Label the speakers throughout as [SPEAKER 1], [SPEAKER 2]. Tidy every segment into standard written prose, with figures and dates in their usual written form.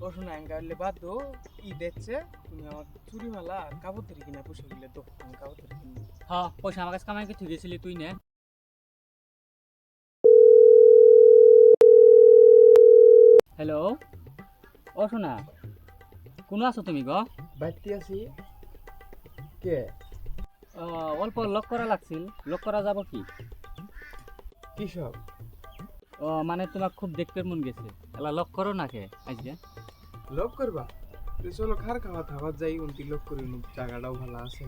[SPEAKER 1] ও শোনা অ্যাঙ্গারলে বাদ দো ই দেখছে তুমি আমার চুরি মালা আর কাপড় তৈরি কিনা পুষে গেলে তো আমি কাপড় তৈরি কিনি।
[SPEAKER 2] পয়সা আমার কাছে কামাই কিছু গেছিলি তুই নে। হ্যালো, ও শোনা, কোনো আছো তুমি গো?
[SPEAKER 1] বাইতে আছি কে?
[SPEAKER 2] অল্প লক করা লাগছিল, লক করা যাব কি?
[SPEAKER 1] কি সব
[SPEAKER 2] মানে তোমার খুব দেখতে মন গেছে, এলা লক করো না কে আজকে?
[SPEAKER 1] লোক করবা? তো চলো খার খাওয়া থাবার যাই উনটি লোক করি জায়গাটাও ভালো আছে।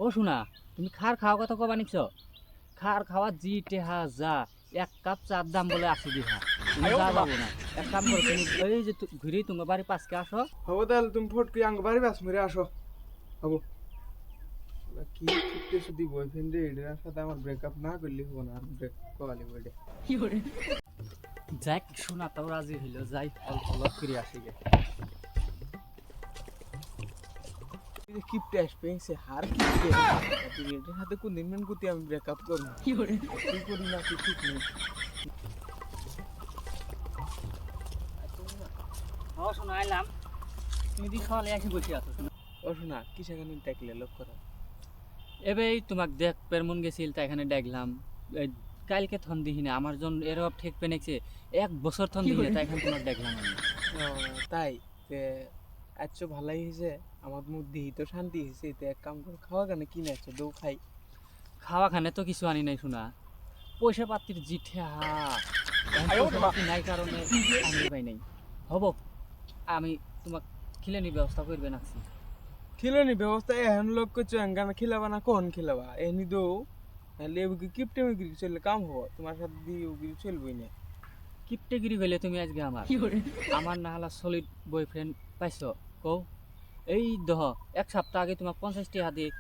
[SPEAKER 2] ও শোনা, তুমি খার খাওয়া কথা কবা নিচ্ছ? খার খাওয়া জি টেহা যা, এক কাপ চার দাম বলে 80 দিহা। তুমি যা পাবো না, এক কাম করো তুমি এই যে ঘুরে তোমার বাড়ি পাশকে আসো।
[SPEAKER 1] হবো তাহলে তুমি ফট করে আঙ্গ বাড়ি বাস মেরে আসো। হবো কি ছুটতে শুধু বয়ফ্রেন্ড এর সাথে আমার ব্রেকআপ না করলে হবো না, আর ব্রেক করালি বলে
[SPEAKER 2] যাক শোনা তাও রাজি হইলো, যাই অল্প লক করে আসি গে।
[SPEAKER 1] কিপটে আসবে সে হার কিপটে তুমি এর সাথে কোন দিন মেন করতে আমি ব্রেকআপ করব কি করি না কি ঠিক নেই।
[SPEAKER 2] শোনা আইলাম, তুমি দি সকালে এসে বসে আছো শোনা।
[SPEAKER 1] ও শোনা কিসে গানি দেখলে লোক করা
[SPEAKER 2] এবেই তোমাক দেখ পের মন গেছিল তাই এখানে দেখলাম। এই কালকে থন দিহিনে আমার জন্য এরব ঠিক পেনেছে, 1 বছর থন দিহিনে তাই এখানে তোমাক দেখলাম আমি।
[SPEAKER 1] তাই তে আচ্ছা ভালাই হয়েছে আমার মুখ দিহি তো শান্তি হয়েছে তে এক কাম করে খাওয়া কেন কিনে আছো দৌ খাই।
[SPEAKER 2] খাওয়া খানে তো কিছু আনি নাই শোনা, পয়সা পাতির জিঠে হা পয়সা পাতি নাই কারণে আনি পাই নাই। হব আমি তোমাক খিলেনি ব্যবস্থা করবে নাকছি।
[SPEAKER 1] খিলানি ব্যবস্থা এখন লোক করছো গান খিলাবা না কখন খিলাবা এমনি দৌ নাহলে কিপটে মিগরি চললে কাম হবো তোমার সাথে দিয়ে ওগুলি চলবই না।
[SPEAKER 2] কিপটেগিরি হইলে তুমি আজকে আমার আমার না হলা সলিড বয়ফ্রেন্ড পাইছো কও। এই দহ 1 সপ্তাহ আগে তোমার 50 টাকা দিয়ে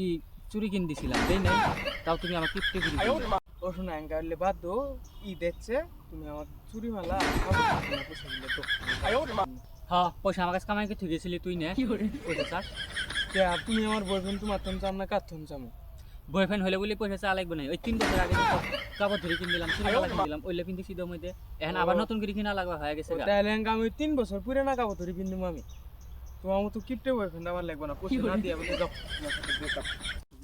[SPEAKER 2] ই চুরি কিনে দিছিলাম, দেই নাই, তাও তুমি আমার কিপটেগিরি করলে।
[SPEAKER 1] ও শোনা অ্যাঙ্গারলে বাদ দো ই দেখছে তুমি আমার চুরি মালা আর কাপড় কিনা পুষে গেলে তো
[SPEAKER 2] পয়সা আমার কাছে কামাই কিছু গেছিলি তুই নে। পয়সা চাস?
[SPEAKER 1] আর তুমি আমার বয়ফ্রেন্ড তোমার থন চাম না কার থন চামো?
[SPEAKER 2] বয়ফ্রেন্ড হলে বলে পয়সা চা লাগবে না, ওই 3 বছর আগে তো কাপড় ধরে কিনে দিলাম, চুরি মালা কিনে দিলাম, ওইলে কিন্তু সিদ্ধ মধ্যে এখন আবার নতুন করে কিনা লাগবে হয়ে গেছে গা।
[SPEAKER 1] তাহলে আমি 3 বছর পুরে না কাপড় ধরে কিনবো আমি? তোমার মতো কিপটে বয়ফ্রেন্ড আমার লাগবে না, পয়সা না দিয়ে বলে যাও তোমার সাথে breakup।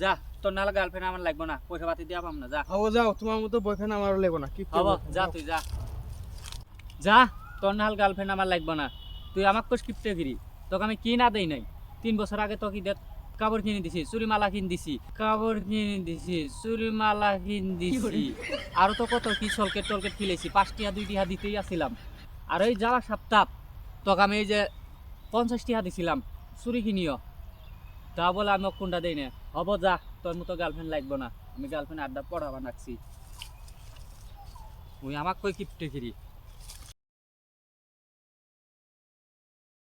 [SPEAKER 2] যা, তোর নাহলে গার্লফ্রেন্ড আমার লাগবে না, পয়সা পাতি দিয়ে পাম না, যা।
[SPEAKER 1] হবো যাও, তোমার মতো বয়ফ্রেন্ড আমারও লাগবে না কিপটে
[SPEAKER 2] হব
[SPEAKER 1] boyfriend,
[SPEAKER 2] যা,
[SPEAKER 1] যাও।
[SPEAKER 2] তুই যা যা, তোর নাহলে গার্লফ্রেন্ড আমার লাগবে না। তুই আমাকে কোস কিপটেগিরি, তোকে আমি কি না দেই নাই? 3 বছর আগে তোকে দেখ কাপড় কিনে দিছি, চুরি মালা কিনে দিছি, কাপড় কিনে দিছি, চুরি মালা কিনে দিছি, আরো তো কত কি সলকেট টলকেট কিলেছি, 5 টাকা 2 টাকা দিতেই আসিলাম। আর ওই যাওয়া সপ্তাহ তোকে আমি এই যে 50 টাকা দিছিলাম চুরি কিনিও, তা বলে আমি কোনটা দেই না। হব যা, তোর মতো গার্লফ্রেন্ড লাগবে না, আমি গার্লফ্রেন্ড আড্ডা পড়াবা নাকছি। ওই আমাকে কই কিপটেগিরি।